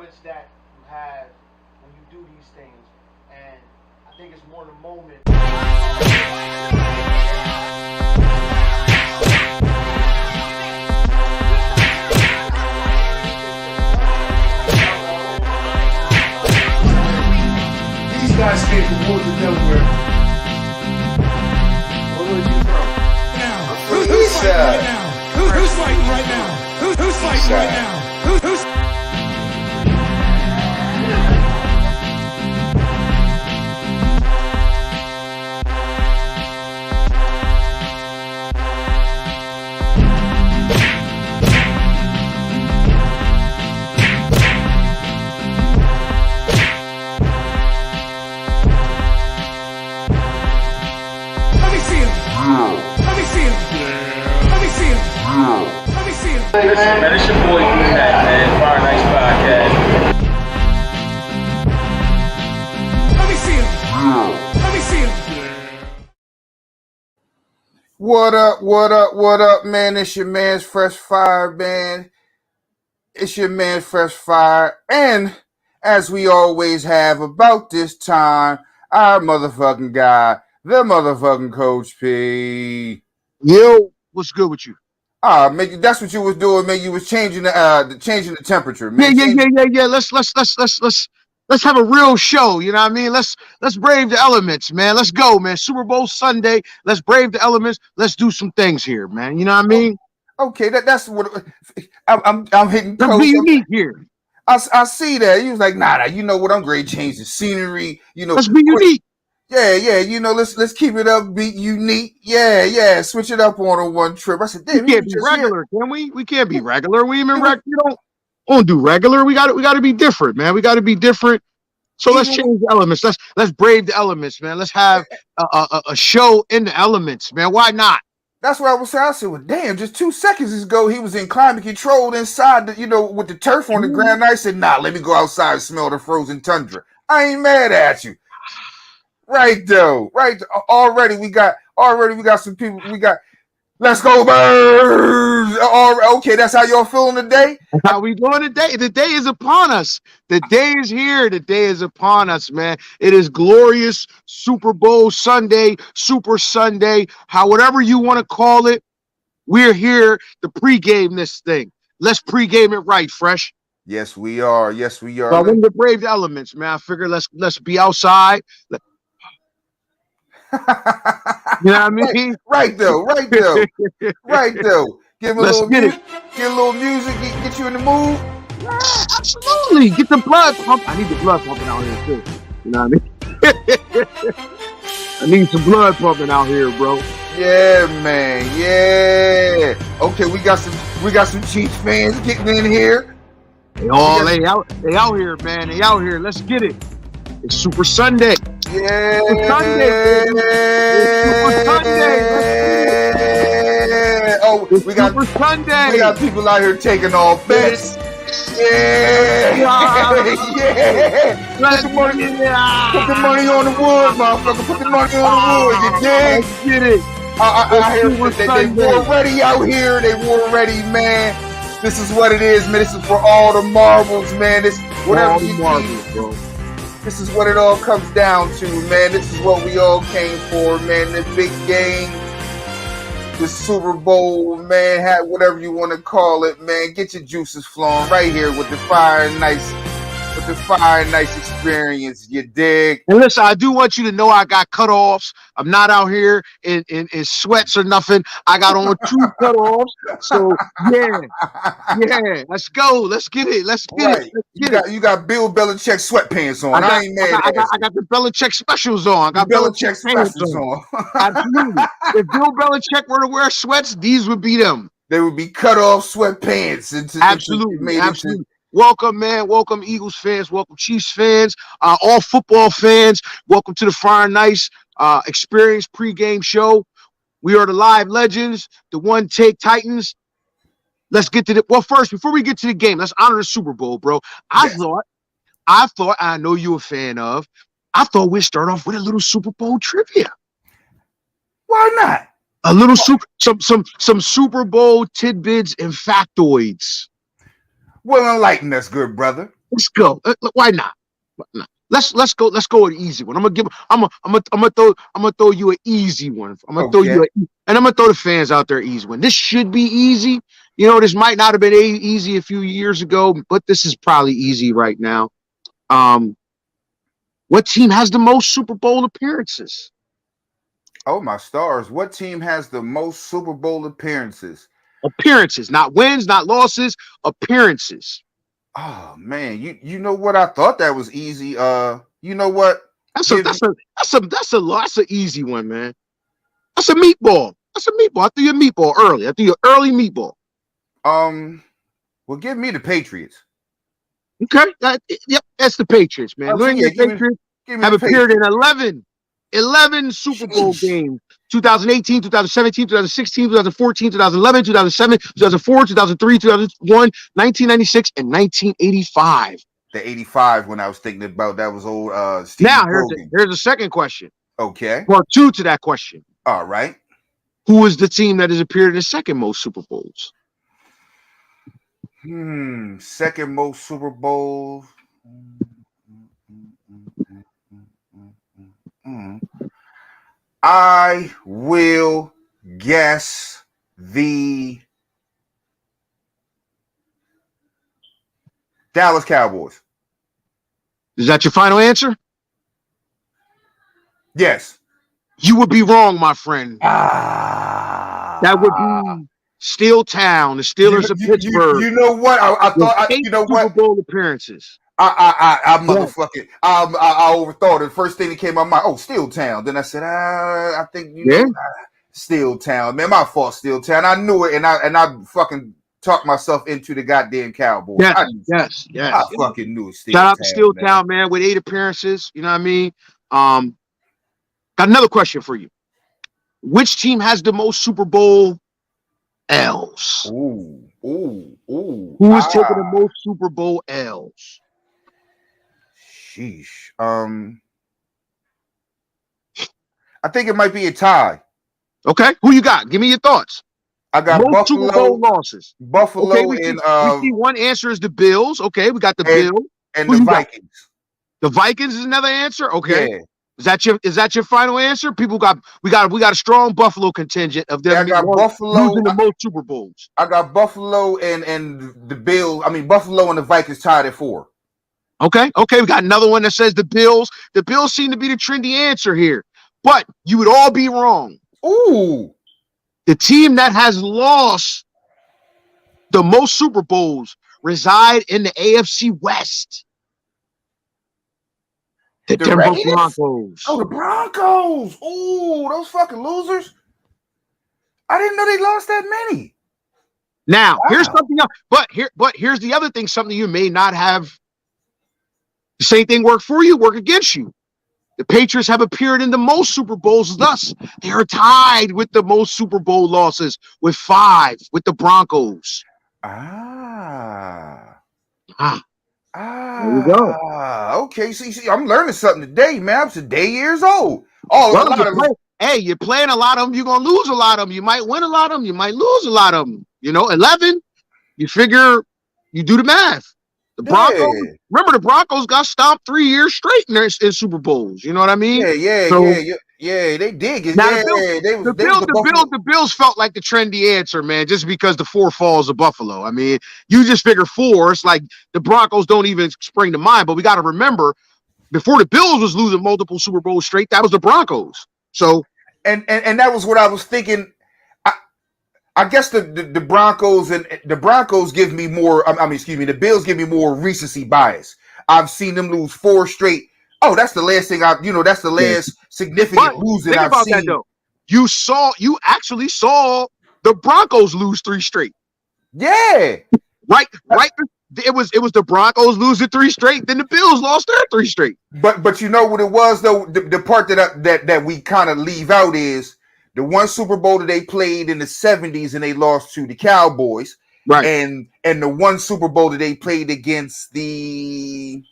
knowledge that you have when you do these things, and I think it's more the moment. These guys came from Woodland, Delaware. Where was you from? Who's fighting right now? Who's fighting right now? Who's fighting right now? Who's Let me see him. Let me see him. Let me see him. Let me see him. Listen, man, it's your boy D-Mac, man. Fire Nice Podcast. Let me see him. Let me see him. What up, man? It's your man's Fresh Fire, man. It's your man's Fresh Fire. And as we always have about this time, our motherfucking guy, the motherfucking Coach P. Yo, what's good with you? Man, that's what you was doing, man. You was changing the temperature, man. Yeah. Let's have a real show. You know what I mean? Let's brave the elements, man. Let's go, man. Super Bowl Sunday. Let's brave the elements. Let's do some things here, man. You know what I mean? Okay, that's what I'm hitting. Let's be unique here. I see that. He was like, nah, you know what? I'm great. Change the scenery. You know, Let's be unique. Yeah. You know, let's keep it upbeat, unique. Yeah. Switch it up on a one trip. I said, damn, We can't be regular, can we? We can't be regular. We even don't do regular. We got to be different, man. We got to be different. So let's change the elements. Let's brave the elements, man. Let's have a show in the elements, man. Why not? That's what I was saying. I said, well, damn, just 2 seconds ago, he was in climate control inside, with the turf on the ground. I said, nah, let me go outside and smell the frozen tundra. I ain't mad at you. Right, though. Right. Already we got some people. Let's go Birds. Okay, that's how y'all feeling today? How we doing today? The day is upon us. The day is here. The day is upon us, man. It is glorious Super Bowl Sunday, Super Sunday, whatever you want to call it. We're here to pregame this thing. Let's pregame it right, Fresh. Yes, we are. So I want to brave the elements, man. I figure let's be outside. You know what I mean? Right though. Give a little music. Get a little music. Get you in the mood. Yeah, absolutely. Get the blood pumping. I need the blood pumping out here too. You know what I mean? I need some blood pumping out here, bro. Yeah, man. Yeah. Okay, we got some Chiefs fans getting in here. They out here, man. They out here. Let's get it. It's Super Sunday. Yeah. Super Sunday. Super Sunday. Oh, we got people out here taking off bets. Yeah. Put the money on the wood, motherfucker. Put the money on the wood. You dig? Let's get it. I hear they war ready out here. They war ready, man. This is what it is, man. This is for all the marbles, man. This whatever you marbles, bro. This is what it all comes down to, man. This is what we all came for, man. The big game, the Super Bowl, man. Whatever you want to call it, man. Get your juices flowing right here with the Fire Nice experience. You dig? And listen, I do want you to know I got cutoffs. I'm not out here in sweats or nothing. I got on 2 cutoffs. So yeah. Let's go. Let's get it. You got Bill Belichick sweatpants on. I ain't mad at you. I got the Belichick specials on. I got Belichick specials on. Absolutely. If Bill Belichick were to wear sweats, these would be them. They would be cut off sweatpants. Absolutely. Welcome, man. Welcome, Eagles fans. Welcome, Chiefs fans. All football fans. Welcome to the Fire Nice Experience pregame show. We are the live legends, the One Take Titans. Let's get to the first, before we get to the game, let's honor the Super Bowl, bro. I thought, I know you're a fan of, I thought we'd start off with a little Super Bowl trivia. Why not? A little some Super Bowl tidbits and factoids. Well, enlighten us, good brother. Let's go. Why not? Why not? Let's go. Let's go with an easy one. I'm gonna throw you an easy one. I'm gonna throw you and I'm gonna throw the fans out there an easy one. This should be easy. You know, this might not have been easy a few years ago, but this is probably easy right now. What team has the most Super Bowl appearances? Oh my stars! What team has the most Super Bowl appearances? Appearances, not wins, not losses. Appearances. Oh man, you know what? I thought that was easy. You know what? That's an easy one, man. That's a meatball. I threw you a meatball early. I threw you an early meatball. Well, give me the Patriots. Okay, yep, that's the Patriots, man. Okay, New England Patriots have appeared in 11 Super Bowl games. 2018, 2017, 2016, 2014, 2011, 2007, 2004, 2003, 2001, 1996, and 1985. The 85 when I was thinking about that was old Steve Now, Brogan. here's the second question. Okay. Part 2 to that question. All right. Who is the team that has appeared in the second most Super Bowls? Second most Super Bowls. I will guess the Dallas Cowboys. Is that your final answer? Yes. You would be wrong, my friend. That would be Steel Town, the Steelers of Pittsburgh. You know what? I thought. You know what? Super Bowl appearances. I motherfucking. I overthought it. The first thing that came to my mind. Oh, Steel Town. Then I said, I think Steel Town. Man, my fault, Steel Town. I knew it, and I fucking talked myself into the goddamn Cowboys. Yes. I fucking knew it. Shout out to Steel Town, man, with 8 appearances. You know what I mean? Got another question for you. Which team has the most Super Bowl L's? Ooh. Who is taking the most Super Bowl L's? Sheesh. I think it might be a tie. Okay, who you got? Give me your thoughts. I got most Buffalo. Super Bowl losses. Buffalo okay, we see one answer is the Bills. Okay, we got the Bills and the Vikings. Got? The Vikings is another answer. Okay. Yeah. Is that your final answer? We got a strong Buffalo contingent of them. I got Buffalo losing the most Super Bowls. I got Buffalo and the Bills. I mean Buffalo and the Vikings tied at 4. Okay. We got another one that says the Bills. The Bills seem to be the trendy answer here, but you would all be wrong. Ooh. The team that has lost the most Super Bowls reside in the AFC West. The Denver Broncos. Oh, the Broncos. Ooh, those fucking losers. I didn't know they lost that many. Now, here's something else. But here's the other thing, something you may not have the same thing work for you, work against you. The Patriots have appeared in the most Super Bowls, thus they are tied with the most Super Bowl losses with 5 with the Broncos. There you go. Okay, see, I'm learning something today, man. I'm today years old. You're playing a lot of them. You're gonna lose a lot of them. You might win a lot of them. You might lose a lot of them. 11. You figure, you do the math. The Broncos. Remember, the Broncos got stomped 3 years straight in Super Bowls. You know what I mean? Yeah. They did. The Bills felt like the trendy answer, man, just because the 4 falls of Buffalo. I mean, you just figure 4. It's like the Broncos don't even spring to mind. But we got to remember, before the Bills was losing multiple Super Bowls straight, that was the Broncos. So, and that was what I was thinking. I guess the Broncos and the Broncos give me more. The Bills give me more recency bias. I've seen them lose 4 straight. Oh, that's the last thing that's the last significant losing I've seen. That, though. You actually saw the Broncos lose 3 straight. Yeah. Right. It was the Broncos losing 3 straight, then the Bills lost their 3 straight. But you know what it was though? The part that we kind of leave out is the one Super Bowl that they played in the 70s and they lost to the Cowboys. Right. And the one Super Bowl that they played against the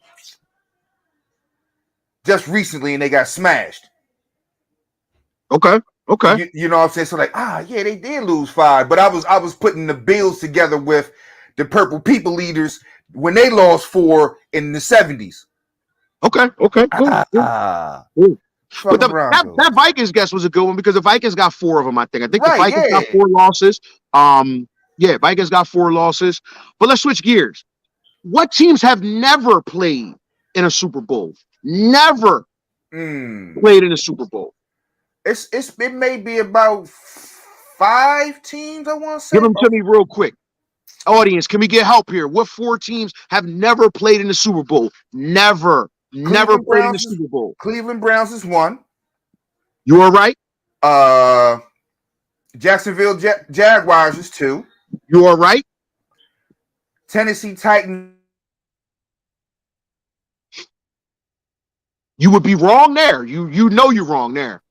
just recently and they got smashed. Okay. You know what I'm saying? So they did lose 5. But I was putting the Bills together with the Purple People Leaders when they lost 4 in the 70s. Okay. Cool. Cool. But that Vikings guess was a good one because the Vikings got 4 of them. I think the Vikings got 4 losses. Vikings got 4 losses. But let's switch gears. What teams have never played in a Super Bowl? Never played in a Super Bowl. It may be about 5 teams. I want to say. Give them to me real quick. Audience, can we get help here? What 4 teams have never played in the Super Bowl? Never played in the Super Bowl. Cleveland Browns is 1. You are right. Jacksonville Jaguars is 2. You are right. Tennessee Titans. You would be wrong there. You know you're wrong there.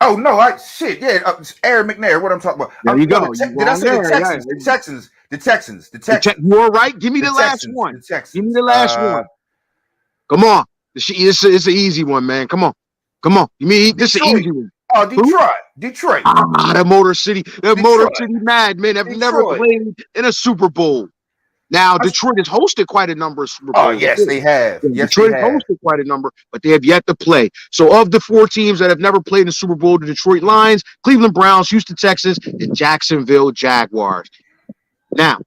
Oh no! Aaron McNair. What I'm talking about? There you go. Did I say the Texans? The Texans. The Texans. The Texans. You are right. Give me the last one. Give me the last one. Come on. It's an easy one, man. Come on. You mean this is an easy one? Oh, Detroit. That Motor City Madmen have never played in a Super Bowl. Now, Detroit has hosted quite a number of Super Bowls. Oh, yes, they have. Detroit has hosted quite a number, but they have yet to play. So, of the 4 teams that have never played in the Super Bowl, the Detroit Lions, Cleveland Browns, Houston Texans, and Jacksonville Jaguars. Now,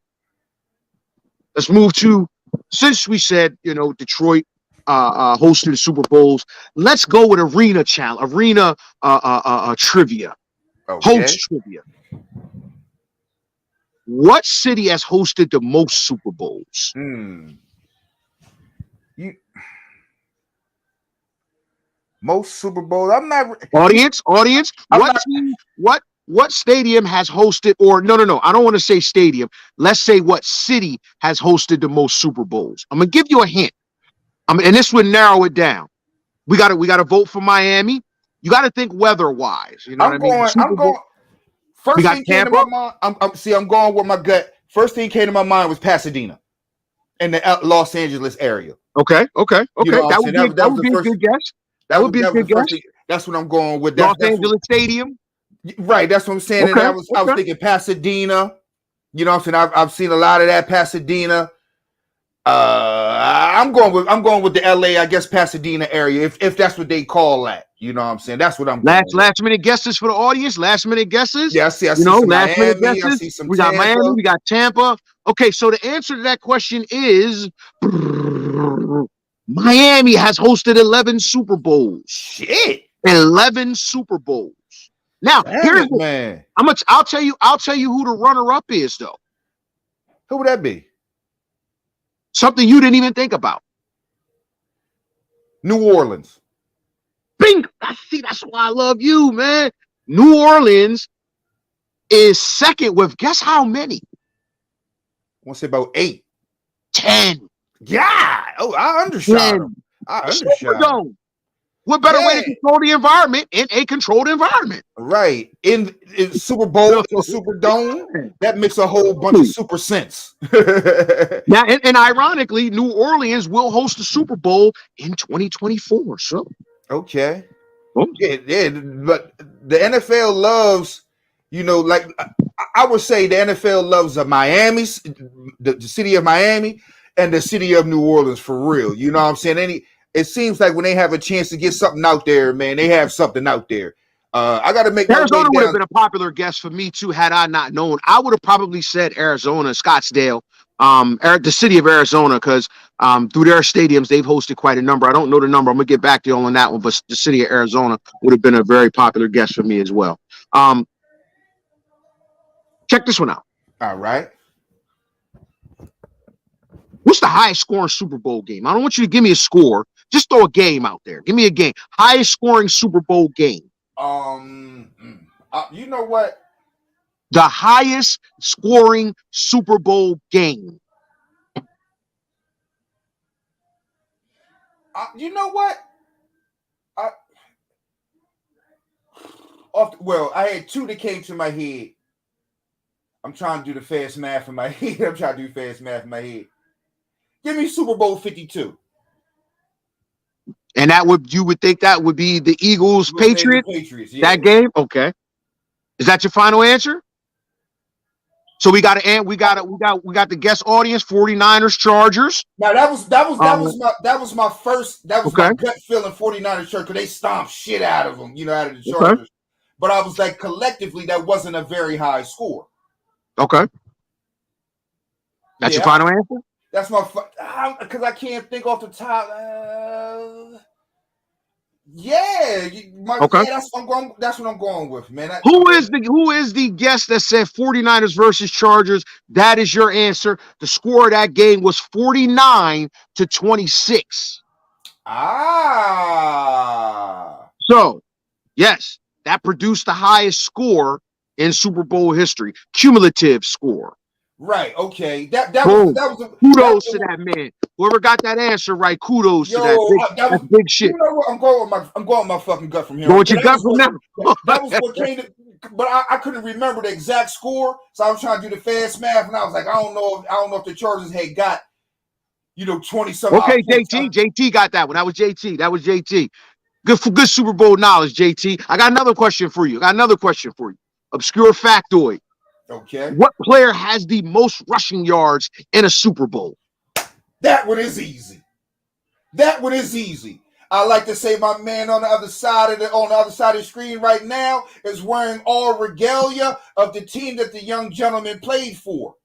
let's move to, since we said, Detroit hosted the Super Bowls, let's go with arena trivia. Okay. Host trivia. What city has hosted the most Super Bowls? Most Super Bowls. I'm not. Audience. What stadium has hosted? Or no. I don't want to say stadium. Let's say what city has hosted the most Super Bowls. I'm gonna give you a hint. And this would narrow it down. We got to vote for Miami. You got to think weather-wise. You know what I mean? I'm going. First thing came to my mind. I'm going with my gut. First thing came to my mind was Pasadena, in the Los Angeles area. Okay. That would be a good guess. That would be a good guess. That's what I'm going with. Los Angeles Stadium. Right. That's what I'm saying. Okay, and I was thinking Pasadena. You know what I'm saying? I've seen a lot of that Pasadena. I'm going with the LA, I guess Pasadena area, if that's what they call that. You know what I'm saying? That's what I'm going with. Last minute guesses for the audience. Last minute guesses. Yeah, I see some last Miami, minute guesses. I see some we got Tampa. Miami, we got Tampa. Okay, so the answer to that question is Miami has hosted 11 Super Bowls. Shit. 11 Super Bowls. Now, man. I'll tell you who the runner-up is, though. Who would that be? Something you didn't even think about. New Orleans. Bing! See, that's why I love you, man. New Orleans is second with guess how many? I want to say about 8. 10. Yeah. Oh, I undershot him. Superdome. What better way to control the environment in a controlled environment? Right. In Super Bowl, Superdome, that makes a whole bunch of super sense. Now, and ironically, New Orleans will host the Super Bowl in 2024. So, okay. Yeah, but the NFL loves, like I would say the NFL loves Miami, the city of Miami, and the city of New Orleans for real. You know what I'm saying? It seems like when they have a chance to get something out there, man, they have something out there. I got to make Arizona would have been a popular guess for me too, had I not known. I would have probably said Arizona, Scottsdale, the city of Arizona, because through their stadiums they've hosted quite a number. I don't know the number. I'm gonna get back to you on that one, but the city of Arizona would have been a very popular guess for me as well. Check this one out. All right. What's the highest scoring Super Bowl game? I don't want you to give me a score. Just throw a game out there. Give me a game. Highest scoring Super Bowl game. You know what? The highest scoring Super Bowl game. You know what? I had 2 that came to my head. I'm trying to do the fast math in my head. Give me Super Bowl 52. And you would think that would be the Eagles Patriots? Yeah. That game? Okay. Is that your final answer? So we got the guest audience, 49ers, Chargers. Now that was my Okay. gut feeling 49ers Chargers, because they stomped shit out of them, out of the Okay. Chargers. But I was like, collectively, that wasn't a very high score. Okay. That's your final answer? That's my because I can't think off the top. Okay. That's what I'm going with, man. Who is the guest that said 49ers versus Chargers? That is your answer. The score of that game was 49-26. So, yes, that produced the highest score in Super Bowl history, cumulative score. Right. Okay. That was kudos to that man. Whoever got that answer right, kudos to that. That's big shit. You know what? I'm going with my fucking gut from here. Go with your gut from now. That was what came to, but I couldn't remember the exact score, so I was trying to do the fast math, and I was like, I don't know if the Chargers had got 20-something. Okay, JT got that one. That was JT. Good Super Bowl knowledge, JT. I got another question for you. Obscure factoid. Okay. What player has the most rushing yards in a Super Bowl? That one is easy. I like to say my man on the other side of the screen right now is wearing all regalia of the team that the young gentleman played for.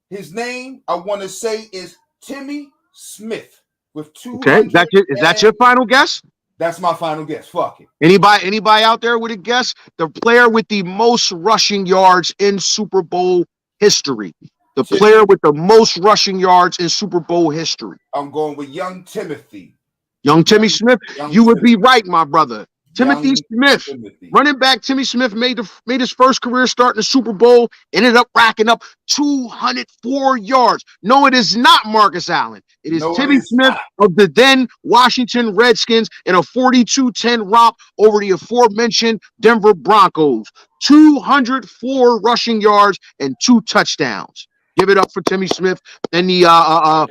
His name, I want to say, is Timmy Smith with 200. Okay, is that your final guess? That's my final guess. Fuck it. Anybody out there with a guess? The player with the most rushing yards in Super Bowl history. The player with the most rushing yards in Super Bowl history. I'm going with young Timothy. Young Timmy Smith. You would be right, my brother. Timothy Smith. Running back Timmy Smith made his first career start in the Super Bowl, ended up racking up 204 yards. No, it is not Marcus Allen. It is Timmy Smith of the then Washington Redskins in a 42-10 romp over the aforementioned Denver Broncos. 204 rushing yards and 2 touchdowns. Give it up for Timmy Smith and the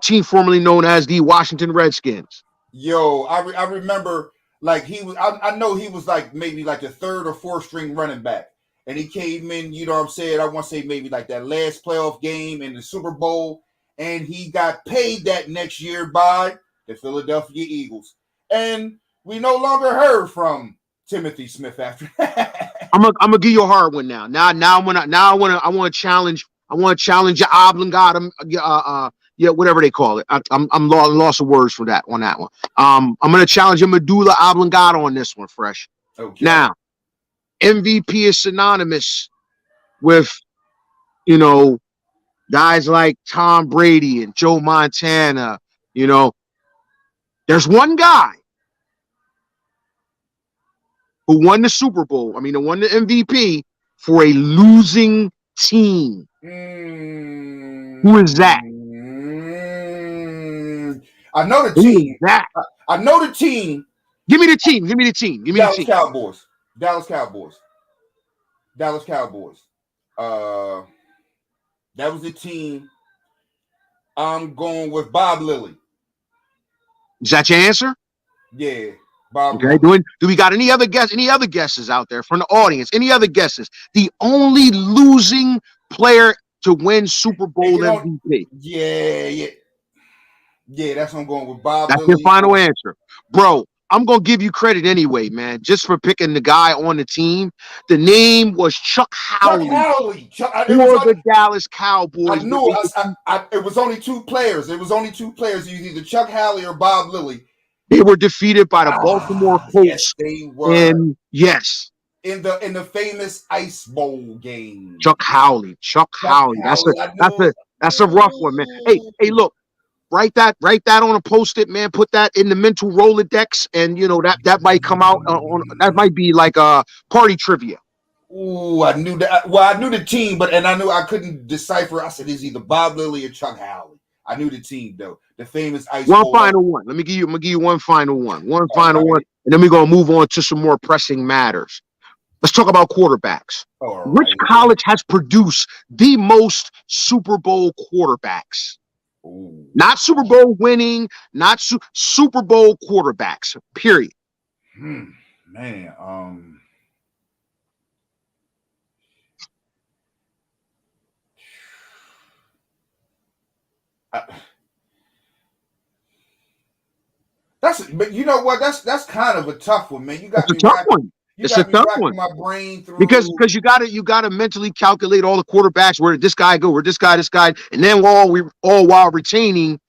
team formerly known as the Washington Redskins. Yo, I remember. Like he was, I know he was like maybe like the 3rd or 4th string running back, and he came in. You know what I'm saying? I want to say maybe like that last playoff game in the Super Bowl, and he got paid that next year by the Philadelphia Eagles, and we no longer heard from Timothy Smith after that. I'm gonna give you a hard one now. I want to challenge your oblongata. Whatever they call it. I'm lost of words for that on that one. I'm gonna challenge your medulla oblongata on this one, Fresh. Okay. Now, MVP is synonymous with guys like Tom Brady and Joe Montana. There's one guy who won the Super Bowl. Who won the MVP for a losing team. Who is that? I know the team. I know the team. Give me the team. Dallas Cowboys. That was the team. I'm going with Bob Lilly. Is that your answer? Yeah, Bob. Okay. Do we got any other guesses out there from the audience? Any other guesses? The only losing player to win Super Bowl MVP. Yeah, that's what I'm going with, Bob. That's your final answer. Bro, I'm going to give you credit anyway, man, just for picking the guy on the team. The name was Chuck Howley. For the Dallas Cowboys. I knew it was only 2 players. It was either Chuck Howley or Bob Lilly. They were defeated by the Baltimore Colts. Yes, they were. And yes. In the famous Ice Bowl game. Chuck Howley. That's a rough one, man. Hey, look. Write that on a Post-it, man. Put that in the mental Rolodex, and that might come out on. That might be like a party trivia. Ooh, I knew that. Well, I knew the team, but I knew I couldn't decipher. I said it's either Bob Lilly or Chuck Howley. I knew the team though. The famous Ice Bowl. One final one. I'm gonna give you one final one. One final one, and then we're gonna move on to some more pressing matters. Let's talk about quarterbacks. Which college has produced the most Super Bowl quarterbacks? Ooh. Not Super Bowl winning, not Super Bowl quarterbacks, period. Man, But you know what? That's kind of a tough one, man. You got It's a tough one. It's a tough one my brain through because you got to mentally calculate all the quarterbacks. Where did this guy go? Where this guy, and then all while retaining,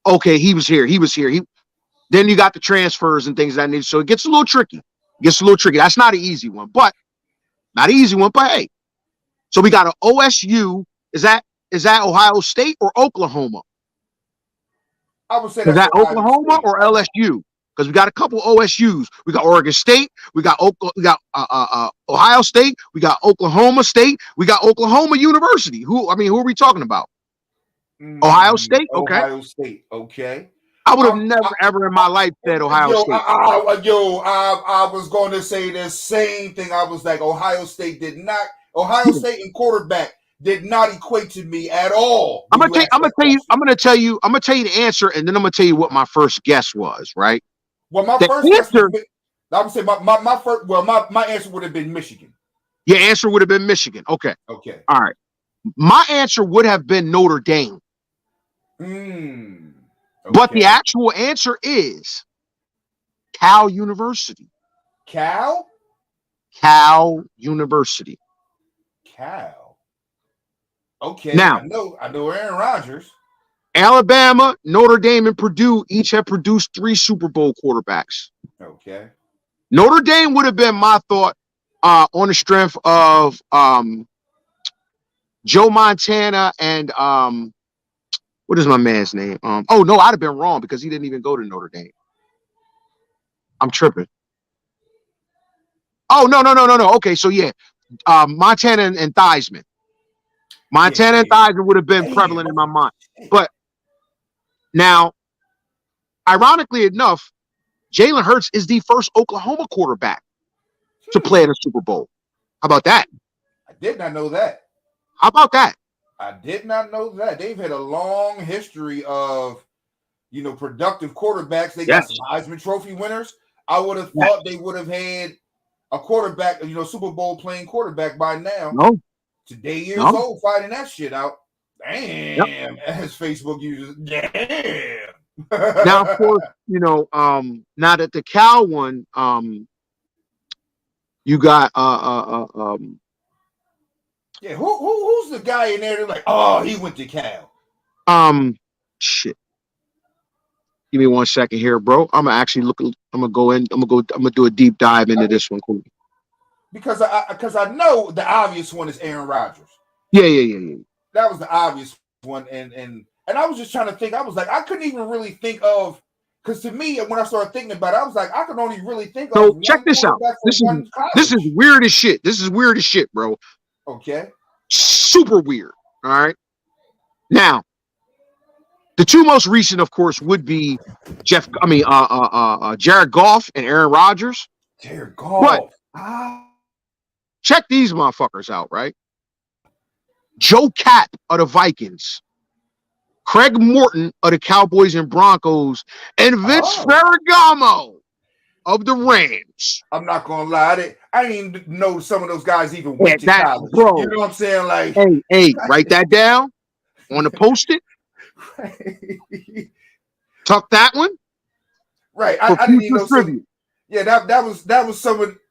okay, he was here. Then you got the transfers and things of that nature. So it gets a little tricky. That's not an easy one, but hey. So we got an OSU. Is that Ohio State or Oklahoma? I would say is that Oklahoma State. Or LSU? Because we got a couple OSUs. We got Oregon State. We got Ohio State. We got Oklahoma State. We got Oklahoma University. Who are we talking about? Ohio State. Okay. Ohio State. Okay. I would have never ever in my life said Ohio State. I was going to say the same thing. I was like, Ohio State and quarterback did not equate to me at all. I'm gonna tell you the answer, and then I'm gonna tell you what my first guess was. Right. Well, my answer would have been Michigan. Your answer would have been Michigan. Okay. Okay. All right. My answer would have been Notre Dame. Okay. But the actual answer is Cal University. Cal University. Cal. Okay. Now I know Aaron Rodgers. Alabama, Notre Dame, and Purdue each have produced 3 Super Bowl quarterbacks. Okay. Notre Dame would have been my thought on the strength of Joe Montana and what is my man's name? I'd have been wrong because he didn't even go to Notre Dame. I'm tripping. Oh, no. Okay, so yeah, Montana and Theismann. And Theismann would have been prevalent in my mind. But now, ironically enough, Jalen Hurts is the first Oklahoma quarterback to play in a Super Bowl. How about that? I did not know that. How about that? I did not know that. They've had a long history of, productive quarterbacks. They got some Heisman Trophy winners. I would have thought they would have had a quarterback, Super Bowl playing quarterback by now. No. Today years old fighting that shit out. Damn, as Facebook users. Damn. Now, of course, now that the Cal one, you got yeah, who's the guy in there? They're like, oh, he went to Cal. Shit. Give me 1 second here, bro. I'm gonna actually look. I'm gonna go in. I'm gonna do a deep dive into this one. Because I know the obvious one is Aaron Rodgers. Yeah. That was the obvious one, and I was just trying to think. I was like, I couldn't even really think of, because to me, when I started thinking about it, I was like, I could only really think of. So check this out. This is weird as shit. This is weird as shit, bro. Okay. Super weird. All right. Now, the 2 most recent, of course, would be Jared Goff and Aaron Rodgers. Jared Goff. Check these motherfuckers out, right? Joe Kapp of the Vikings, Craig Morton of the Cowboys and Broncos, and Vince Ferragamo of the Rams. I'm not gonna lie, I didn't even know some of those guys even went to college. Bro, you know what I'm saying? Like, hey, write that down on the post-it. Tuck that one. Right. I didn't even know.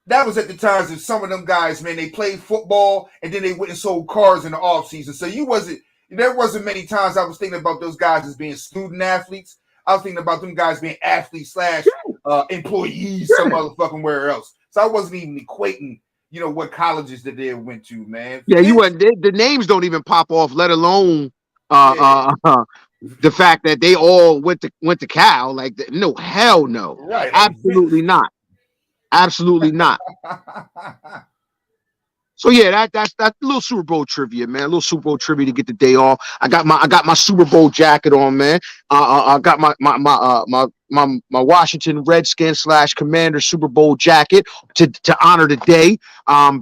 That was at the times that some of them guys, man, they played football and then they went and sold cars in the off season. So there wasn't many times I was thinking about those guys as being student athletes. I was thinking about them guys being athletes / employees some motherfucking where else. So I wasn't even equating, what colleges that they went to, man. Yeah, you went. The names don't even pop off, let alone the fact that they all went to Cal. Like, no, hell no, right? Absolutely not. Absolutely not. So yeah, that's a little Super Bowl trivia, man. A little Super Bowl trivia to get the day off. I got my Super Bowl jacket on, man. I got my Washington Redskins / Commander Super Bowl jacket to honor the day.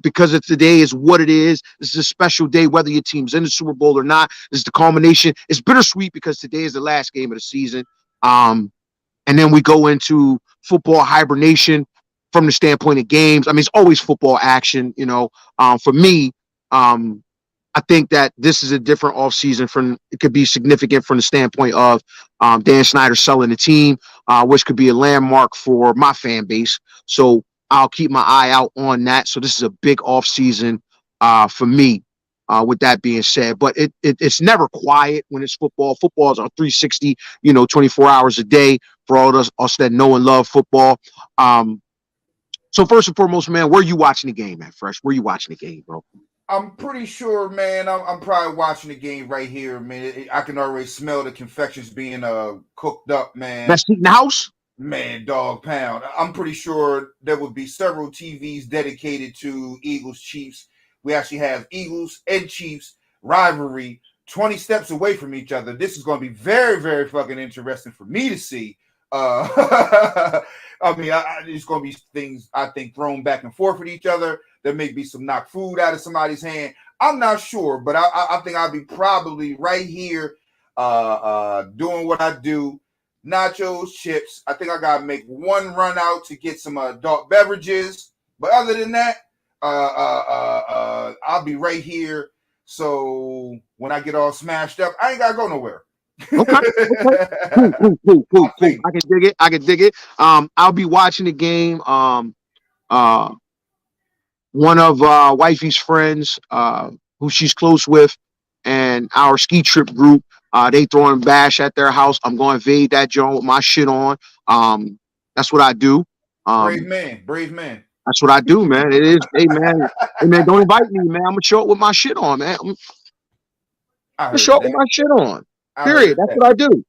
Because today is what it is. This is a special day, whether your team's in the Super Bowl or not. This is the culmination. It's bittersweet because today is the last game of the season. And then we go into football hibernation. From the standpoint of games, I mean, it's always football action, For me, I think that this is a different offseason from it could be significant from the standpoint of Dan Snyder selling the team, which could be a landmark for my fan base. So I'll keep my eye out on that. So this is a big offseason for me. With that being said, but it's never quiet when it's football. Football is on 360, 24 hours a day for all of us that know and love football. So first and foremost, man, where are you watching the game at, Fresh? Where are you watching the game, bro? I'm pretty sure, man. I'm probably watching the game right here, man. I can already smell the confections being cooked up, man. Best seat in the house? Man, dog pound. I'm pretty sure there would be several TVs dedicated to Eagles Chiefs. We actually have Eagles and Chiefs rivalry 20 steps away from each other. This is going to be very, very fucking interesting for me to see. I mean, it's going to be things, I think, thrown back and forth with each other. There may be some knocked food out of somebody's hand. I'm not sure, but I think I'll be probably right here doing what I do. Nachos, chips. I think I got to make one run out to get some adult beverages. But other than that, I'll be right here. So when I get all smashed up, I ain't gotta go nowhere. Okay. Cool. I can dig it. I'll be watching the game. One of wifey's friends, who she's close with, and our ski trip group, they throwing bash at their house. I'm going to invade that joint with my shit on. That's what I do. Brave man. That's what I do, man. It is, hey man, don't invite me, man. I'm gonna show up with my shit on, man. I'm gonna show up with my shit on. Period. That's what I do.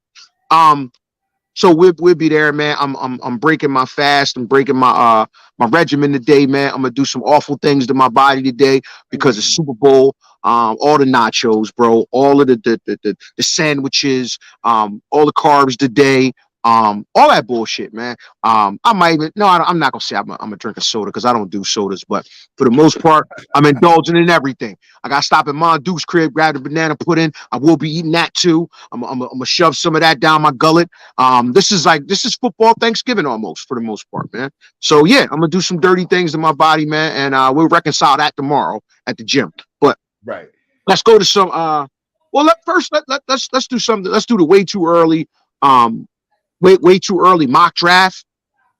So we'll be there, man. I'm breaking my fast. I'm breaking my regimen today, man. I'm gonna do some awful things to my body today because it's Super Bowl. All the nachos, bro. All of the sandwiches. All the carbs today. All that bullshit, man. I might even I'm not gonna say I'm gonna drink a soda because I don't do sodas, but for the most part, I'm indulging in everything. I gotta stop at Monduke's crib, grab the banana pudding. I will be eating that too. I'm gonna shove some of that down my gullet. This is football Thanksgiving almost for the most part, man. So yeah, I'm gonna do some dirty things to my body, man, and we'll reconcile that tomorrow at the gym. But right, let's go to some. Let's do something. Let's do the way too early. Way too early mock draft.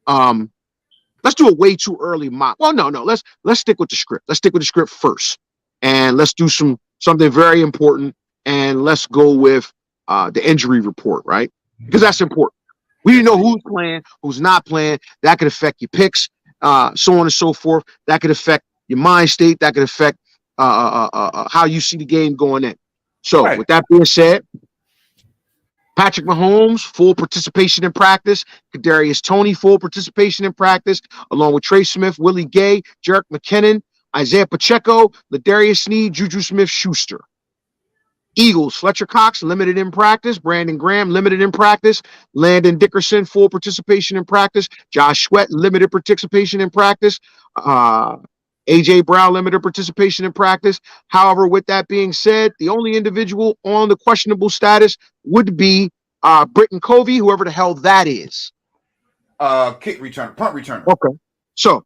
Let's do a way too early mock. Well, no. Let's stick with the script. Let's stick with the script first, and let's do something very important. And let's go with the injury report, right? Because that's important. We didn't know who's playing, who's not playing. That could affect your picks, so on and so forth. That could affect your mind state. That could affect how you see the game going in. So, With that being said. Patrick Mahomes, full participation in practice. Kadarius Toney, full participation in practice, along with Trey Smith, Willie Gay, Jerick McKinnon, Isaiah Pacheco, Ladarius Sneed, Juju Smith-Schuster. Eagles, Fletcher Cox, limited in practice. Brandon Graham, limited in practice. Landon Dickerson, full participation in practice. Josh Sweat, limited participation in practice. A.J. Brown, limited participation in practice. However, with that being said, the only individual on the questionable status would be Britton Covey, whoever the hell that is. Punt returner. Okay. So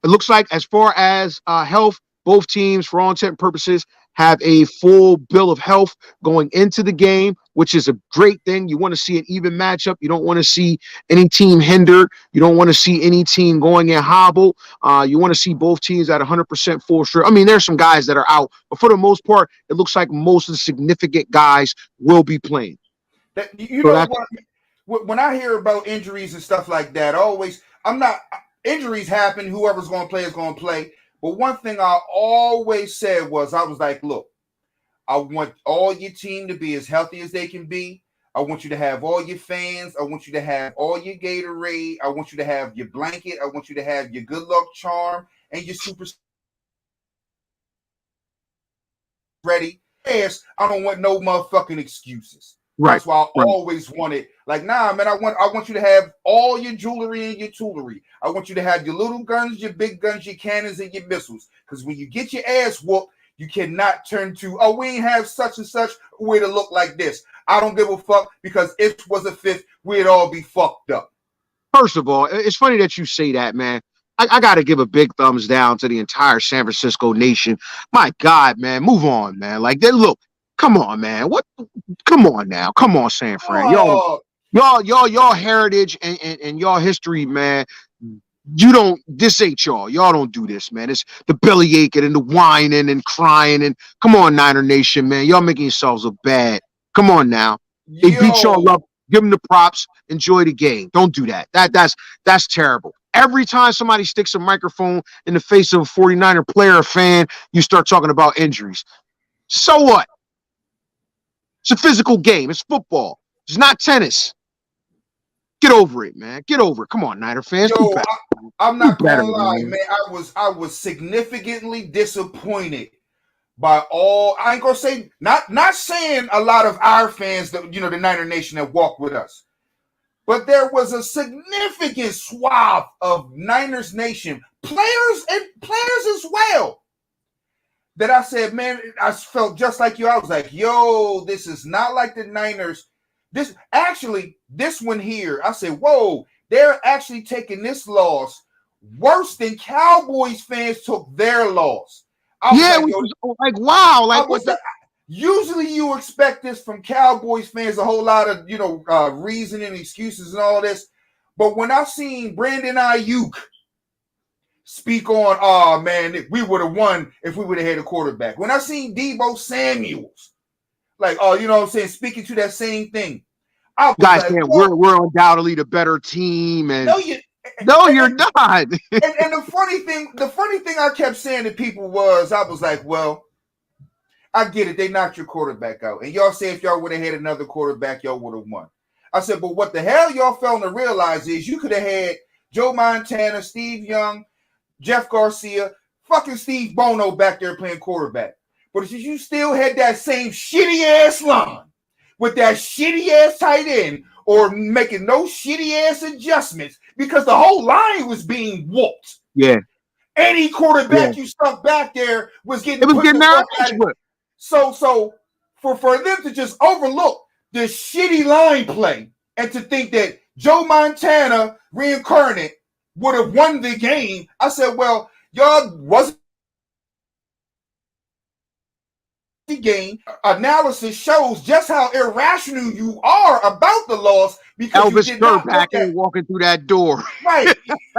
it looks like as far as health, both teams, for all intent and purposes, have a full bill of health going into the game, which is a great thing. You want to see an even matchup. You don't want to see any team hindered. You don't want to see any team going in hobble. You want to see both teams at 100% full strength. I mean, there's some guys that are out, but for the most part, it looks like most of the significant guys will be playing. When I hear about injuries and stuff like that, injuries happen. Whoever's going to play is going to play. But one thing I always said was, I was like, look, I want all your team to be as healthy as they can be. I want you to have all your fans. I want you to have all your Gatorade. I want you to have your blanket. I want you to have your good luck charm and your super ready. Yes, I don't want no motherfucking excuses. Right. That's why I always wanted, like, nah, man, I want you to have all your jewelry and your toolery. I want you to have your little guns, your big guns, your cannons, and your missiles. Because when you get your ass whooped, you cannot turn to, oh, we ain't have such and such way to look like this. I don't give a fuck, because if it was a fifth, we'd all be fucked up. First of all, it's funny that you say that, man. I got to give a big thumbs down to the entire San Francisco nation. My God, man, move on, man. Like, look, come on, man. Come on now. Come on, San Fran. Oh, Y'all heritage and y'all history, man. This ain't y'all. Y'all don't do this, man. It's the belly aching and the whining and crying. And come on, Niner Nation, man. Y'all making yourselves look bad. Come on now. They beat y'all up. Give them the props. Enjoy the game. Don't do that. That's terrible. Every time somebody sticks a microphone in the face of a 49er player or fan, you start talking about injuries. So what? It's a physical game. It's football. It's not tennis. Get over it, man. Get over it. Come on, Niner fans. Yo, I'm not gonna lie, man. man. I was significantly disappointed by all. I ain't gonna say not saying a lot of our fans that the Niner Nation that walked with us, but there was a significant swath of Niners Nation players as well that I said, man, I felt just like you. I was like, yo, this is not like the Niners. This one here, I said, whoa, they're actually taking this loss worse than Cowboys fans took their loss. Wow. Usually you expect this from Cowboys fans, a whole lot of, reasoning and excuses and all this. But when I seen Brandon Ayuk speak on, oh, man, we would have won if we would have had a quarterback. When I seen Deebo Samuels, like, oh, you know what I'm saying, speaking to that same thing. Guys, like, we're undoubtedly the better team, and you're not. And the funny thing I kept saying to people was, I was like, well, I get it. They knocked your quarterback out, and y'all say if y'all would have had another quarterback, y'all would have won. I said, but what the hell y'all failing to realize is you could have had Joe Montana, Steve Young, Jeff Garcia, fucking Steve Bono back there playing quarterback. But if you still had that same shitty-ass line with that shitty-ass tight end or making no shitty-ass adjustments because the whole line was being whooped. Yeah. Any quarterback you stuck back there was getting out. So for them to just overlook the shitty line play and to think that Joe Montana reincarnate would have won the game, I said, well, y'all wasn't the game. Analysis shows just how irrational you are about the loss because Elvis Burback ain't walking through that door. Right,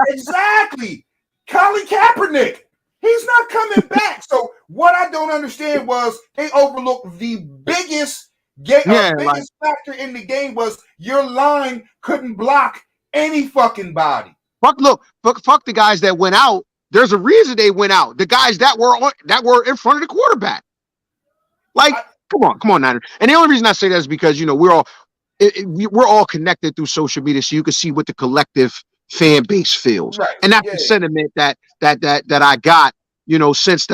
exactly. Colin Kaepernick, he's not coming back. So what I don't understand was they overlooked the biggest factor in the game was your line couldn't block any fucking body. Fuck the guys that went out. There's a reason they went out. The guys that were in front of the quarterback. Like, come on, Niner. And the only reason I say that is because we're all connected through social media, so you can see what the collective fan base feels, right. And that's the sentiment that I got, since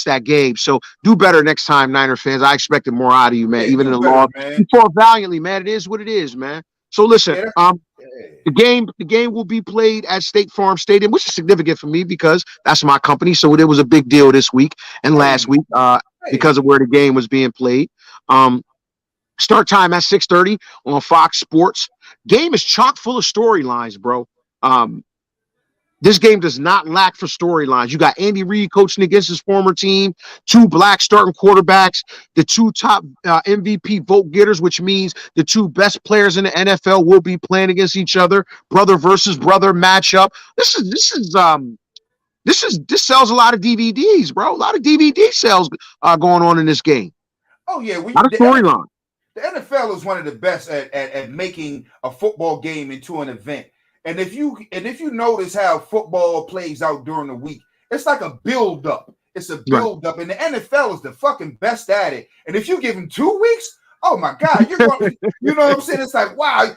that game. So do better next time, Niner fans. I expected more out of you, man. Even in the loss, you fought valiantly, man. It is what it is, man. So listen, the game will be played at State Farm Stadium, which is significant for me because that's my company. So it was a big deal this week and last week because of where the game was being played. Start time at 6:30 on Fox Sports. Game is chock full of storylines, bro. This game does not lack for storylines. You got Andy Reid coaching against his former team, 2 black starting quarterbacks, the 2 top MVP vote getters, which means the 2 best players in the NFL will be playing against each other, brother versus brother matchup. This sells a lot of DVDs, bro. A lot of DVD sales going on in this game. Oh yeah, not a storyline. The NFL is one of the best at making a football game into an event. And if you notice how football plays out during the week, it's like a build-up. It's a build-up. Right. And the NFL is the fucking best at it. And if you give them 2 weeks, oh my God, you're going to, you know what I'm saying? It's like, wow,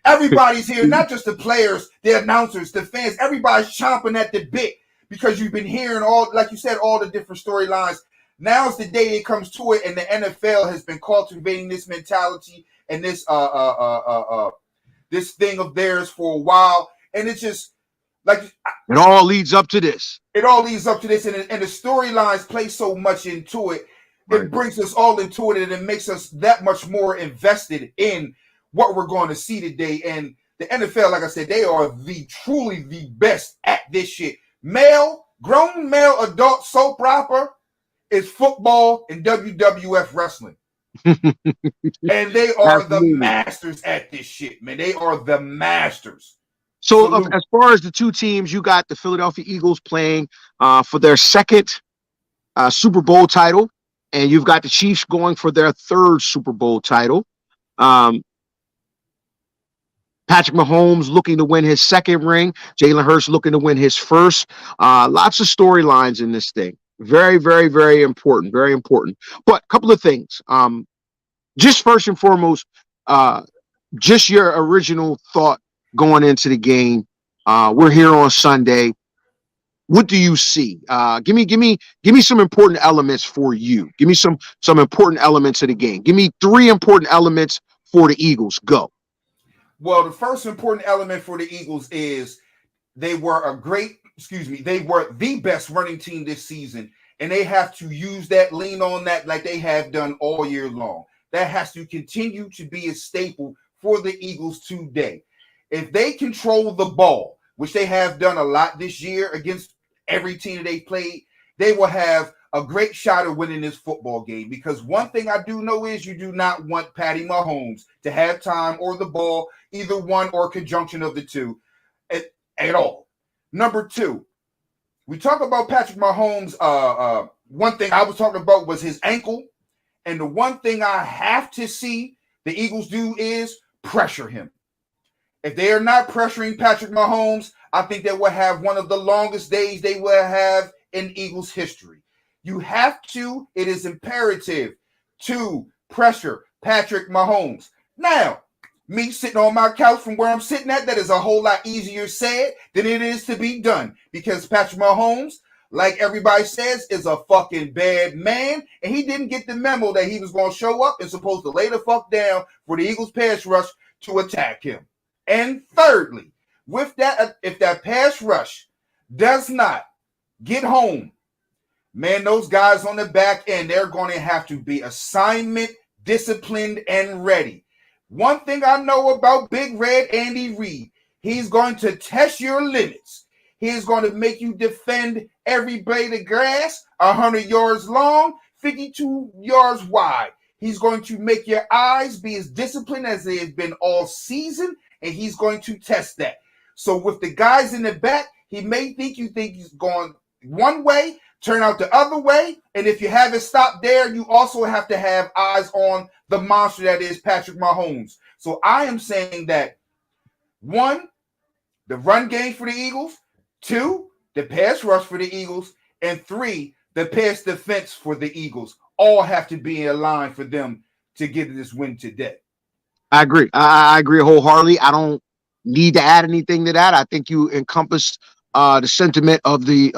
everybody's here, not just the players, the announcers, the fans, everybody's chomping at the bit because you've been hearing all, like you said, all the different storylines. Now's the day it comes to it, and the NFL has been cultivating this mentality and this this thing of theirs for a while, and it's just like it all leads up to this. It all leads up to this, and the storylines play so much into it. It brings us all into it, and it makes us that much more invested in what we're going to see today. And the NFL, like I said, they are truly the best at this shit. grown male adult soap opera is football and WWF wrestling. And they are Absolutely. the masters at this shit, man. They are the masters. So Salute. as far as the two teams, you got the Philadelphia Eagles playing for their second Super Bowl title, and you've got the Chiefs going for their third Super Bowl title. Patrick Mahomes looking to win his second ring. Jalen Hurts looking to win his first. Lots of storylines in this thing. Very, very, very important. Very important. But a couple of things. Just first and foremost, just your original thought going into the game. We're here on Sunday. What do you see? Give me some important elements for you. Give me some important elements of the game. Give me 3 important elements for the Eagles. Go. Well, the first important element for the Eagles is they were the best running team this season, and they have to use that, lean on that like they have done all year long. That has to continue to be a staple for the Eagles today. If they control the ball, which they have done a lot this year against every team that they played, they will have a great shot at winning this football game. Because one thing I do know is you do not want Patty Mahomes to have time or the ball, either one or conjunction of the two, at all. Number 2, we talk about Patrick Mahomes. One thing I was talking about was his ankle. And the one thing I have to see the Eagles do is pressure him. If they are not pressuring Patrick Mahomes, I think they will have one of the longest days they will have in Eagles history. You have to, it is imperative to pressure Patrick Mahomes. Now, me sitting on my couch from where I'm sitting at, that is a whole lot easier said than it is to be done. Because Patrick Mahomes, like everybody says, is a fucking bad man. And he didn't get the memo that he was going to show up and supposed to lay the fuck down for the Eagles pass rush to attack him. And thirdly, with that, if that pass rush does not get home, man, those guys on the back end, they're going to have to be assignment, disciplined, and ready. One thing I know about Big Red Andy Reid, he's going to test your limits. He's going to make you defend every blade of grass, 100 yards long, 52 yards wide. He's going to make your eyes be as disciplined as they have been all season, and he's going to test that. So with the guys in the back, he may think you think he's going one way, turn out the other way. And if you haven't stopped there, you also have to have eyes on the monster that is Patrick Mahomes. So I am saying that 1, the run game for the Eagles, 2, the pass rush for the Eagles, and 3, the pass defense for the Eagles all have to be in line for them to get this win today. I agree. I agree wholeheartedly. I don't need to add anything to that. I think you encompassed the sentiment of the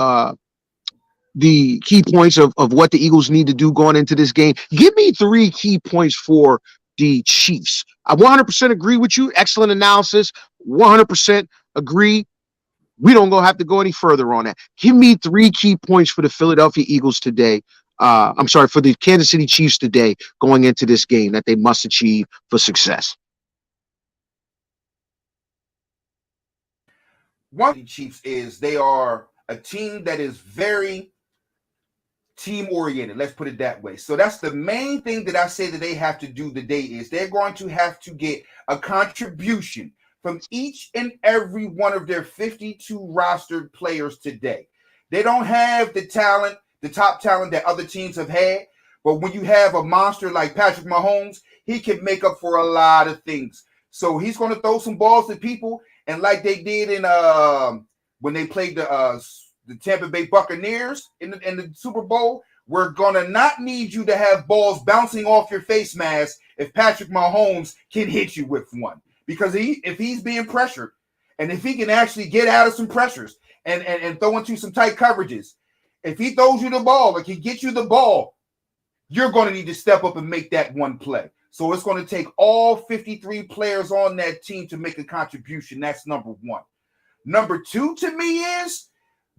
key points of what the Eagles need to do going into this game. Give me 3 key points for the Chiefs. I 100% agree with you. Excellent analysis. 100% agree. We don't have to go any further on that. Give me 3 key points for the Philadelphia Eagles today. For the Kansas City Chiefs today going into this game that they must achieve for success. One of the Chiefs is they are a team that is very team-oriented. Let's put it that way. So that's the main thing that I say that they have to do today is they're going to have to get a contribution from each and every one of their 52 rostered players today. They don't have the talent, the top talent that other teams have had. But when you have a monster like Patrick Mahomes, he can make up for a lot of things. So he's going to throw some balls to people. And like they did in when they played the Tampa Bay Buccaneers in the Super Bowl, we're going to not need you to have balls bouncing off your face mask if Patrick Mahomes can hit you with one. Because if he's being pressured and if he can actually get out of some pressures and throw into some tight coverages, if he throws you the ball or can get you the ball, you're going to need to step up and make that one play. So it's going to take all 53 players on that team to make a contribution. That's number 1. Number 2 to me is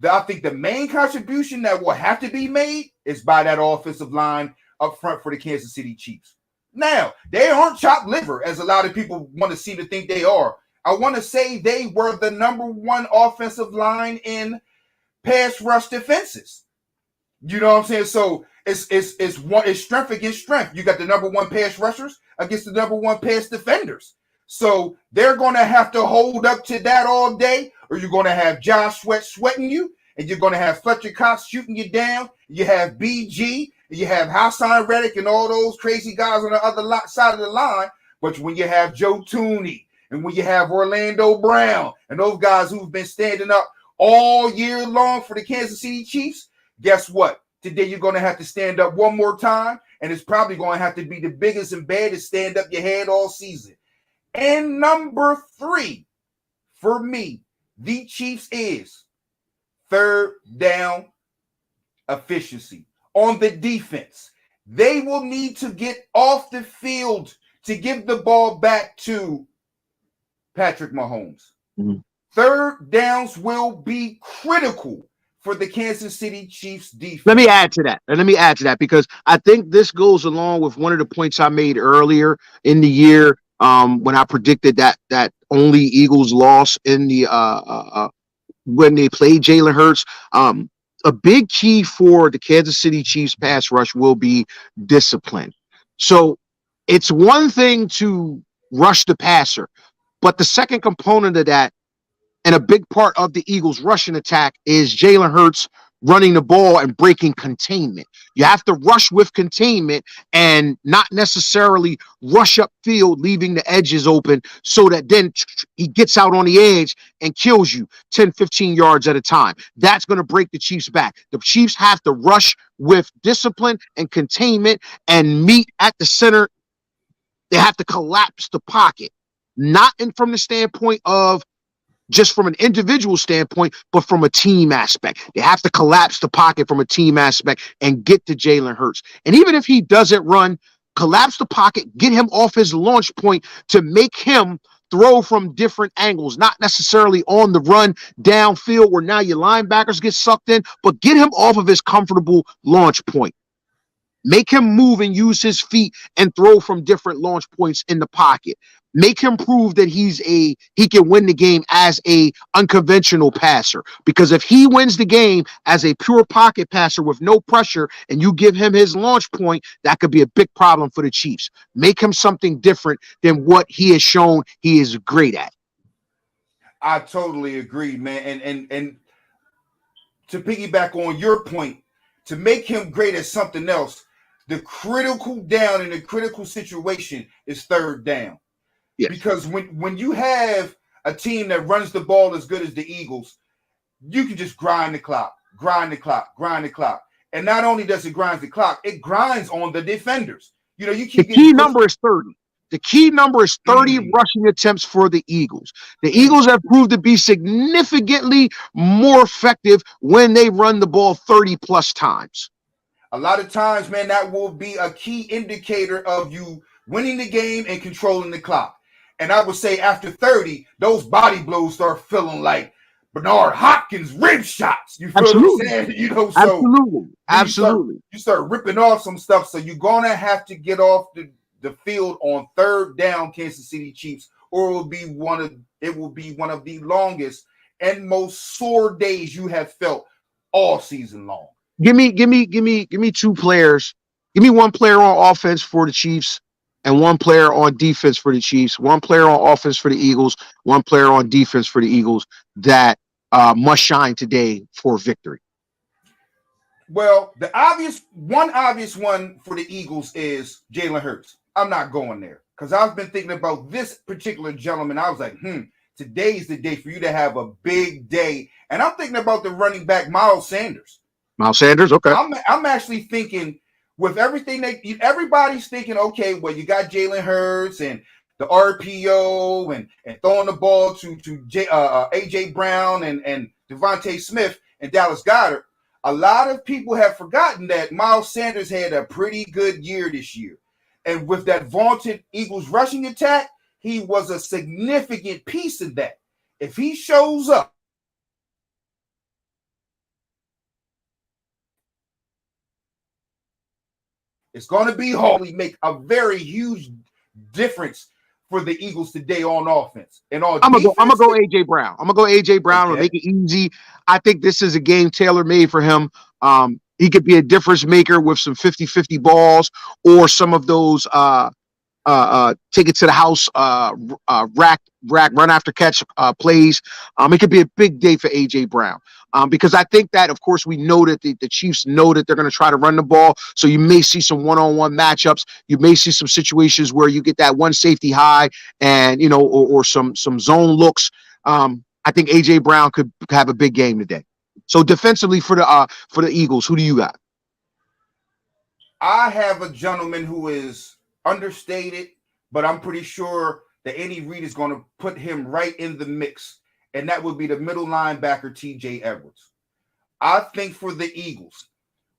that I think the main contribution that will have to be made is by that offensive line up front for the Kansas City Chiefs. Now, they aren't chopped liver, as a lot of people want to seem to think they are. I want to say they were the number 1 offensive line in pass rush defenses. You know what I'm saying? So it's strength against strength. You got the number one pass rushers against the number one pass defenders. So they're going to have to hold up to that all day, or you're going to have Josh Sweat sweating you, and you're going to have Fletcher Cox shooting you down. You have BG, and you have Hassan Reddick and all those crazy guys on the other side of the line. But when you have Joe Tooney, and when you have Orlando Brown, and those guys who've been standing up all year long for the Kansas City Chiefs, guess what? Today you're going to have to stand up one more time, and it's probably going to have to be the biggest and baddest stand up you had all season. And number 3 for me, the Chiefs is third down efficiency on the defense. They will need to get off the field to give the ball back to Patrick Mahomes. Mm-hmm. Third downs will be critical for the Kansas City Chiefs defense. Let me add to that because I think this goes along with one of the points I made earlier in the year when I predicted that only Eagles lost in the when they played Jalen Hurts. A big key for the Kansas City Chiefs pass rush will be discipline. So it's one thing to rush the passer, but the second component of that, and a big part of the Eagles' rushing attack, is Jalen Hurts running the ball and breaking containment. You have to rush with containment and not necessarily rush upfield, leaving the edges open so that then he gets out on the edge and kills you 10, 15 yards at a time. That's going to break the Chiefs back. The Chiefs have to rush with discipline and containment and meet at the center. They have to collapse the pocket, not from the standpoint of just from an individual standpoint, but from a team aspect. They have to collapse the pocket from a team aspect and get to Jalen Hurts. And even if he doesn't run, collapse the pocket, get him off his launch point to make him throw from different angles, not necessarily on the run downfield where now your linebackers get sucked in, but get him off of his comfortable launch point. Make him move and use his feet and throw from different launch points in the pocket. Make him prove that he can win the game as a unconventional passer. Because if he wins the game as a pure pocket passer with no pressure and you give him his launch point, that could be a big problem for the Chiefs. Make him something different than what he has shown he is great at. I totally agree, man. And to piggyback on your point, to make him great at something else, the critical down in a critical situation is third down. Yes. Because when you have a team that runs the ball as good as the Eagles, you can just grind the clock. And not only does it grind the clock, it grinds on the defenders. You know, you keep the key number is 30. The key number is 30 rushing attempts for the Eagles. The Eagles have proved to be significantly more effective when they run the ball 30 plus times. A lot of times, man, that will be a key indicator of you winning the game and controlling the clock. And I would say after 30, those body blows start feeling like Bernard Hopkins rib shots. You feel what I'm saying? You know, so absolutely. You start ripping off some stuff. So you're gonna have to get off the field on third down, Kansas City Chiefs, or it will be one of the longest and most sore days you have felt all season long. Give me 2 players. Give me one player on offense for the Chiefs and one player on defense for the Chiefs, one player on offense for the Eagles, one player on defense for the Eagles that must shine today for victory. Well, the obvious one for the Eagles is Jalen Hurts. I'm not going there because I've been thinking about this particular gentleman. I was like, today's the day for you to have a big day. And I'm thinking about the running back, Miles Sanders. Miles Sanders, okay. I'm actually thinking with everything everybody's thinking, okay, well, you got Jalen Hurts and the RPO and throwing the ball to A.J. Brown and Devontae Smith and Dallas Goedert. A lot of people have forgotten that Miles Sanders had a pretty good year this year. And with that vaunted Eagles rushing attack, he was a significant piece of that. If he shows up, it's going to be hard. Make a very huge difference for the Eagles today on offense? And on I'm gonna defense, go AJ Brown. I'm gonna go AJ Brown. Okay. We'll make it easy. I think this is a game tailor made for him. He could be a difference maker with some 50-50 balls or some of those take it to the house rack run after catch plays. It could be a big day for AJ Brown. Because I think that, of course, we know that the Chiefs know that they're going to try to run the ball. So you may see some one-on-one matchups. You may see some situations where you get that one safety high and, or some zone looks. I think AJ Brown could have a big game today. So defensively for the Eagles, who do you got? I have a gentleman who is understated, but I'm pretty sure that Andy Reid is going to put him right in the mix. And that would be the middle linebacker, TJ Edwards. I think for the Eagles,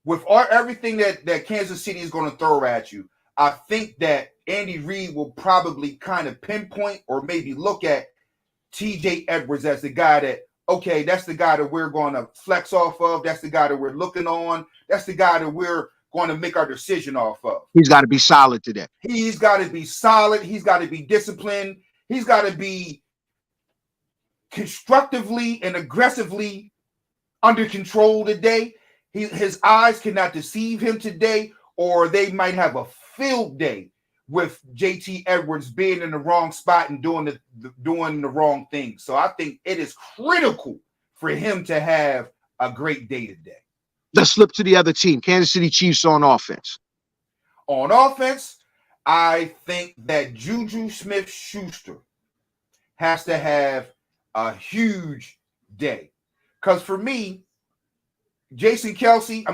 with everything that Kansas City is going to throw at you, I think that Andy Reid will probably kind of pinpoint or maybe look at TJ Edwards as the guy that, okay, that's the guy that we're going to flex off of. That's the guy that we're looking on. That's the guy that we're going to make our decision off of. He's got to be solid today. He's got to be solid. He's got to be disciplined. He's got to be constructively and aggressively under control today. His eyes cannot deceive him today, or they might have a field day with JT Edwards being in the wrong spot and doing the wrong thing. So I think it is critical for him to have a great day today. Let's flip to the other team, Kansas City Chiefs on offense. On offense, I think that Juju Smith-Schuster has to have a huge day. Because for me, Travis Kelce,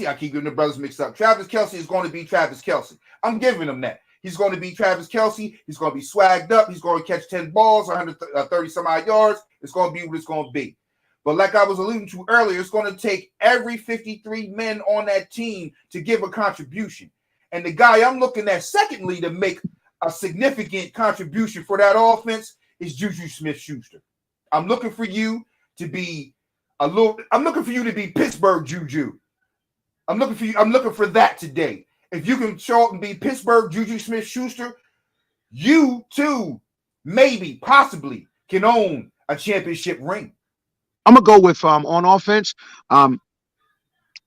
I keep getting the brothers mixed up. Travis Kelce is going to be Travis Kelce. I'm giving him that. He's going to be Travis Kelce. He's going to be swagged up. He's going to catch 10 balls, 130 some odd yards. It's going to be what it's going to be. But like I was alluding to earlier, it's going to take every 53 men on that team to give a contribution. And the guy I'm looking at secondly to make a significant contribution for that offense is Juju Smith-Schuster. I'm looking for you to be Pittsburgh Juju. I'm looking for that today. If you can show up and be Pittsburgh Juju Smith-Schuster, you too, maybe, possibly, can own a championship ring. I'm going to go with on offense. I'm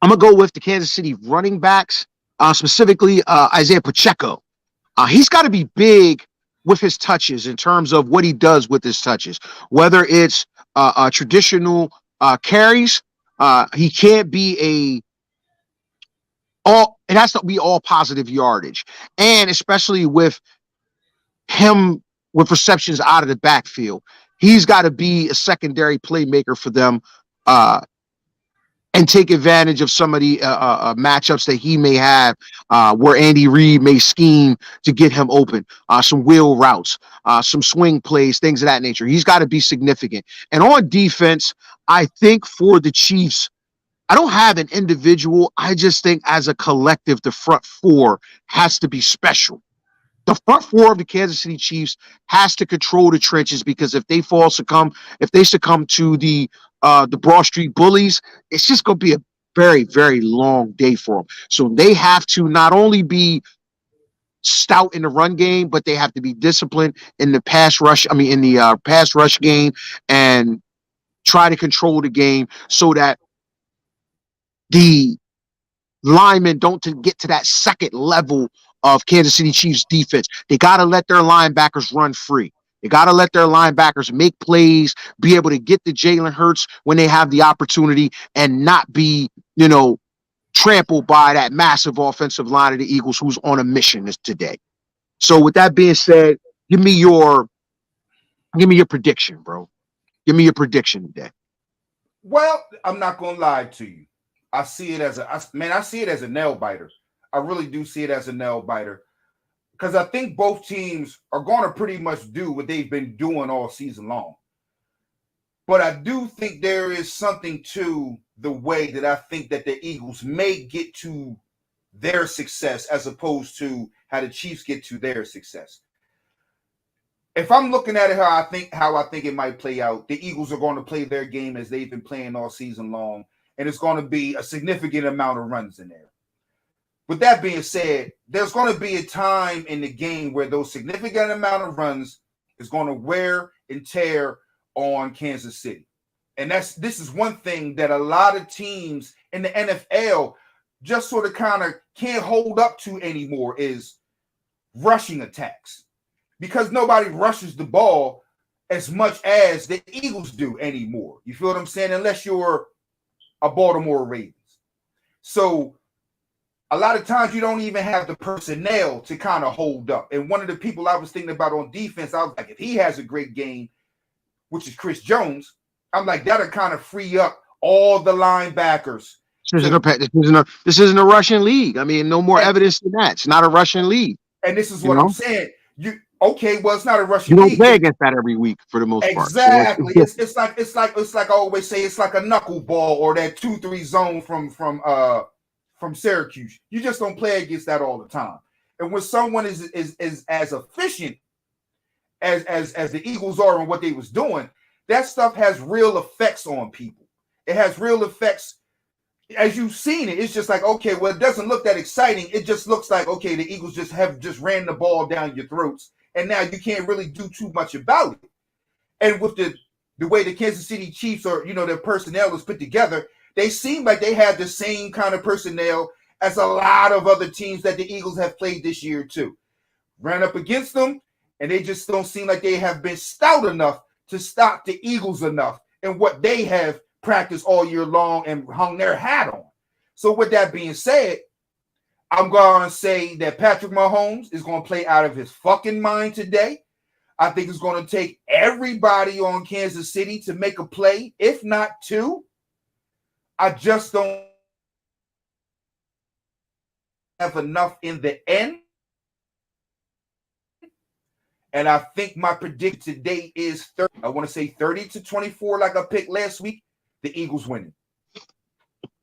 going to go with the Kansas City running backs, specifically Isaiah Pacheco. He's got to be big with his touches in terms of what he does with his touches, whether it's traditional carries. He can't be it has to be all positive yardage, and especially with him with receptions out of the backfield, he's got to be a secondary playmaker for them and take advantage of some of the matchups that he may have where Andy Reid may scheme to get him open, some wheel routes, some swing plays, things of that nature. He's got to be significant. And on defense, I think for the Chiefs, I don't have an individual. I just think as a collective, the front four has to be special. The front four of the Kansas City Chiefs has to control the trenches, because if they succumb to the Broad Street Bullies, it's just going to be a very, very long day for them. So they have to not only be stout in the run game, but they have to be disciplined in the pass rush. In the pass rush game, and try to control the game so that the linemen don't get to that second level of Kansas City Chiefs defense. They got to let their linebackers run free. They got to let their linebackers make plays, be able to get to Jalen Hurts when they have the opportunity, and not be, trampled by that massive offensive line of the Eagles, who's on a mission today. So with that being said, give me your prediction, bro. Give me your prediction today. Well, I'm not going to lie to you. I see it as a nail biter. I really do see it as a nail biter, because I think both teams are going to pretty much do what they've been doing all season long. But I do think there is something to the way that I think that the Eagles may get to their success as opposed to how the Chiefs get to their success. If I'm looking at it how I think it might play out, the Eagles are going to play their game as they've been playing all season long, and it's going to be a significant amount of runs in there. with that being said, there's going to be a time in the game where those significant amount of runs is going to wear and tear on Kansas City. And this is one thing that a lot of teams in the NFL just sort of kind of can't hold up to anymore is rushing attacks, because nobody rushes the ball as much as the Eagles do anymore. You feel what I'm saying? Unless you're a Baltimore Ravens. So a lot of times you don't even have the personnel to kind of hold up. And one of the people I was thinking about on defense, I was like, if he has a great game, which is Chris Jones, I'm like, that'll kind of free up all the linebackers. This isn't a Russian league. I mean, no more evidence than that. It's not a Russian league. And this is what I'm saying. Well, it's not a Russian league. You don't play against that every week for the most part. Exactly. It's like I always say, it's like a knuckleball or that 2-3 zone from Syracuse. You just don't play against that all the time. And when someone is as efficient as the Eagles are and what they was doing, that stuff has real effects on people. It has real effects. As you've seen it, it's just like, okay, well, it doesn't look that exciting. It just looks like, okay, the Eagles just ran the ball down your throats, and now you can't really do too much about it. And with the way the Kansas City Chiefs are, their personnel is put together, they seem like they have the same kind of personnel as a lot of other teams that the Eagles have played this year too. Ran up against them, and they just don't seem like they have been stout enough to stop the Eagles enough in what they have practiced all year long and hung their hat on. So with that being said, I'm going to say that Patrick Mahomes is going to play out of his fucking mind today. I think it's going to take everybody on Kansas City to make a play, if not two. I just don't have enough in the end. And I think my prediction today is 30. I want to say 30-24, like I picked last week. The Eagles winning.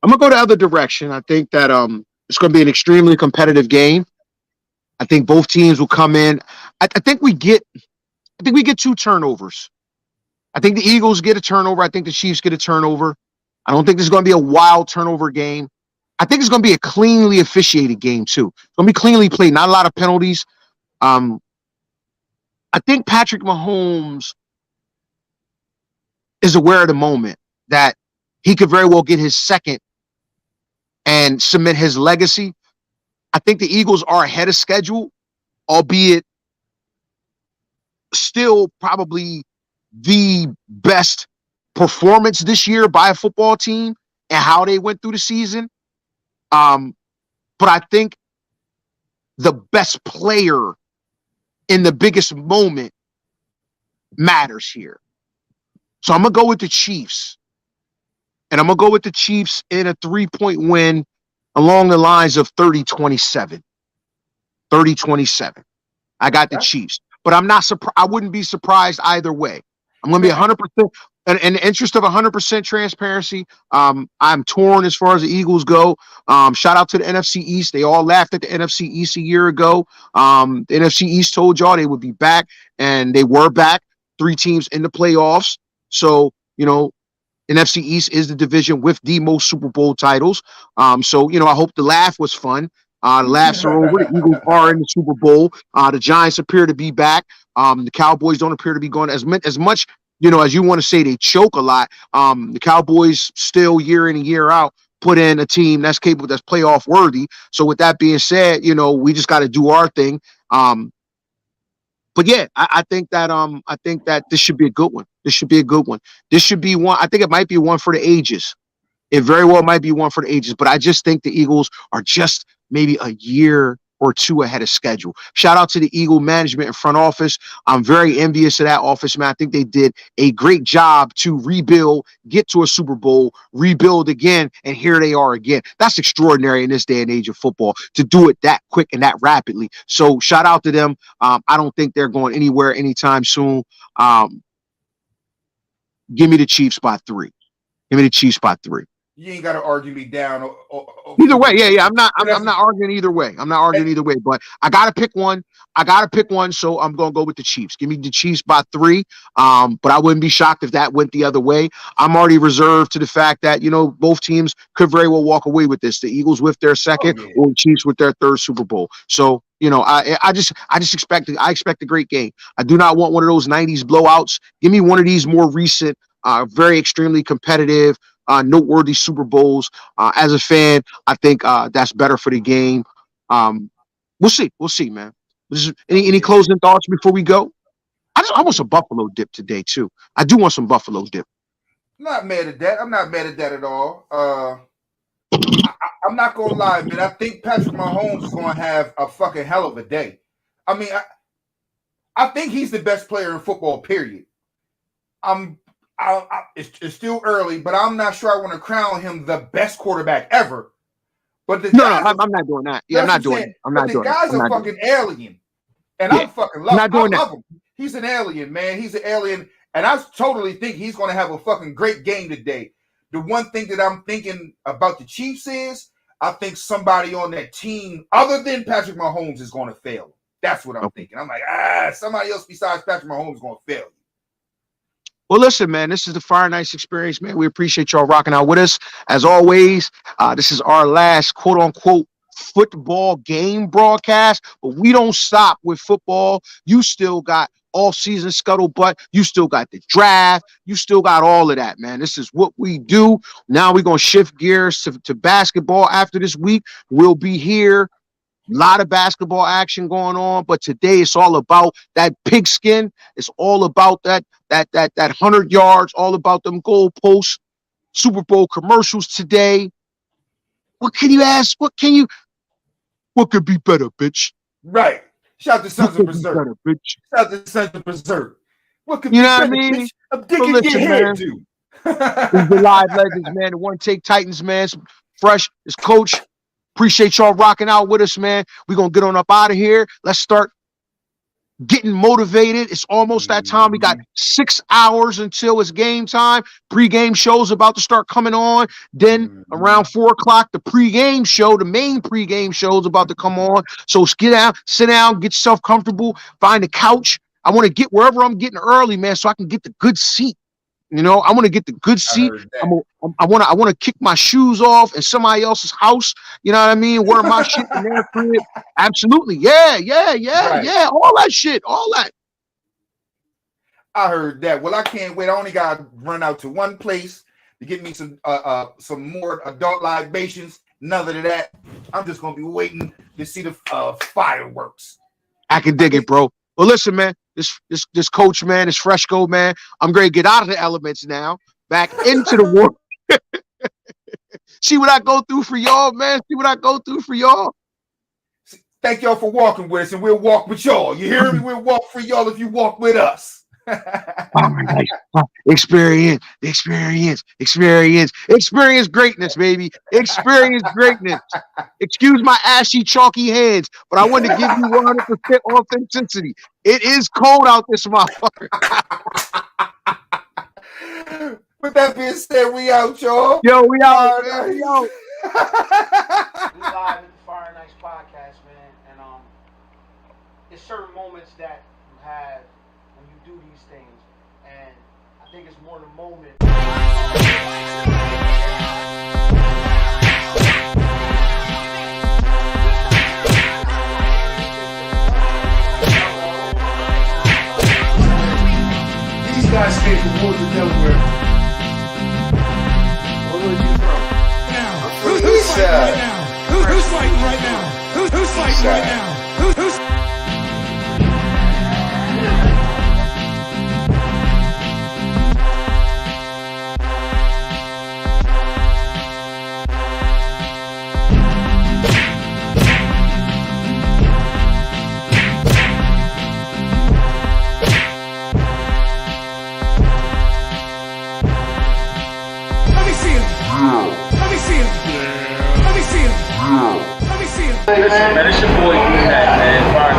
I'm gonna go the other direction. I think that it's going to be an extremely competitive game. I think both teams will come in. I think we get 2 turnovers. I think the Eagles get a turnover. I think the Chiefs get a turnover. I don't think this is going to be a wild turnover game. I think it's going to be a cleanly officiated game too. It's going to be cleanly played. Not a lot of penalties. I think Patrick Mahomes is aware of the moment that he could very well get his second and cement his legacy. I think the Eagles are ahead of schedule, albeit still probably the best performance this year by a football team and how they went through the season. But I think the best player in the biggest moment matters here. So I'm going to go with the Chiefs. And I'm going to go with the Chiefs in a 3-point win along the lines of 30-27. 30-27. I got the Chiefs. But I'm not surprised. I wouldn't be surprised either way. I'm going to be 100%. In the interest of 100% transparency, I'm torn as far as the Eagles go. Shout out to the NFC East. They all laughed at the NFC East a year ago. The NFC East told y'all they would be back, and they were back. 3 teams in the playoffs. So, NFC East is the division with the most Super Bowl titles. So, I hope the laugh was fun. The laughs are over. The Eagles are in the Super Bowl. The Giants appear to be back. The Cowboys don't appear to be going as much, as you want to say they choke a lot. The Cowboys still year in and year out put in a team that's capable, that's playoff worthy. So with that being said, we just got to do our thing. But yeah, I think that this should be a good one. This should be a good one. This should be one. I think it might be one for the ages. It very well might be one for the ages. But I just think the Eagles are just maybe a year or 2 ahead of schedule. Shout out to the Eagle management and front office. I'm very envious of that office, man. I think they did a great job to rebuild, get to a Super Bowl, rebuild again, and here they are again. That's extraordinary in this day and age of football to do it that quick and that rapidly. So shout out to them. I don't think they're going anywhere anytime soon. Give me the Chiefs by 3. Give me the Chiefs by 3. You ain't got to argue me down. Either way, yeah. I'm not arguing either way. I'm not arguing either way. But I gotta pick one. So I'm gonna go with the Chiefs. Give me the Chiefs by 3. But I wouldn't be shocked if that went the other way. I'm already reserved to the fact that both teams could very well walk away with this. The Eagles with their second, or the Chiefs with their 3rd Super Bowl. So I just expect a great game. I do not want one of those 90s blowouts. Give me one of these more recent, very extremely competitive, noteworthy Super Bowls. As a fan, I think that's better for the game. We'll see, man. Any closing thoughts before we go? I want some buffalo dip today too. I do want some buffalo dip. Not mad at that. I'm not mad at that at all. I'm not gonna lie, man. I think Patrick Mahomes is gonna have a fucking hell of a day. I mean, I think he's the best player in football. Period. It's still early, but I'm not sure I want to crown him the best quarterback ever. But I'm not doing that. Yeah, I'm not doing it. The guy's a fucking alien, and I fucking love him. I love him. He's an alien, man. He's an alien, and I totally think he's going to have a fucking great game today. The one thing that I'm thinking about the Chiefs is I think somebody on that team other than Patrick Mahomes is going to fail. That's what I'm thinking. I'm like, somebody else besides Patrick Mahomes is going to fail. Well, listen, man, this is the Fire Nights experience, man. We appreciate y'all rocking out with us. As always, this is our last quote-unquote football game broadcast, but we don't stop with football. You still got all-season scuttlebutt. You still got the draft. You still got all of that, man. This is what we do. Now we're going to shift gears to basketball after this week. We'll be here. A lot of basketball action going on, but today it's all about that pigskin. It's all about that 100 yards, all about them goalposts, Super Bowl commercials today. What can you ask? What could be better, bitch? Right. Shout to Sons of Berserk. Shout to Sons of Berserk. What could be better, bitch? I'm digging your head, dude. These the live legends, man. The One Take Titans, man. Fresh is Coach. Appreciate y'all rocking out with us, man. We're going to get on up out of here. Let's start getting motivated. It's almost that time. We got 6 hours until it's game time. Pre-game show's about to start coming on. Then around 4 o'clock, the pre-game show, the main pre-game show is about to come on. So sit down, get yourself comfortable, find a couch. I want to get wherever I'm getting early, man, so I can get the good seat. I want to get the good seat. I want to kick my shoes off in somebody else's house. You know what I mean? Wear my shit in their crib. Absolutely. Yeah. All that shit. All that. I heard that. Well, I can't wait. I only got to run out to one place to get me some more adult libations. None of that. I'm just going to be waiting to see the fireworks. I can dig it, bro. Well, listen, man. This coach, man, this Fresco, man. I'm going to get out of the elements now, back into the world. See what I go through for y'all, man. See what I go through for y'all. Thank y'all for walking with us, and we'll walk with y'all. You hear me? We'll walk for y'all if you walk with us. Experience greatness, baby. Experience greatness. Excuse my ashy, chalky hands, but I want to give you 100% authenticity. It is cold out this motherfucker. With that being said, we out, y'all. Yo, we out. We out. We live in the Fire Nights podcast, man, and it's certain moments that you have when you do these things, and I think it's more the moment. These guys came from Woodland, Delaware. Where are you from? Who's fighting right now? Who's fighting right now? Who's fighting right now? Who's Listen, man, it's your boy, man. Fire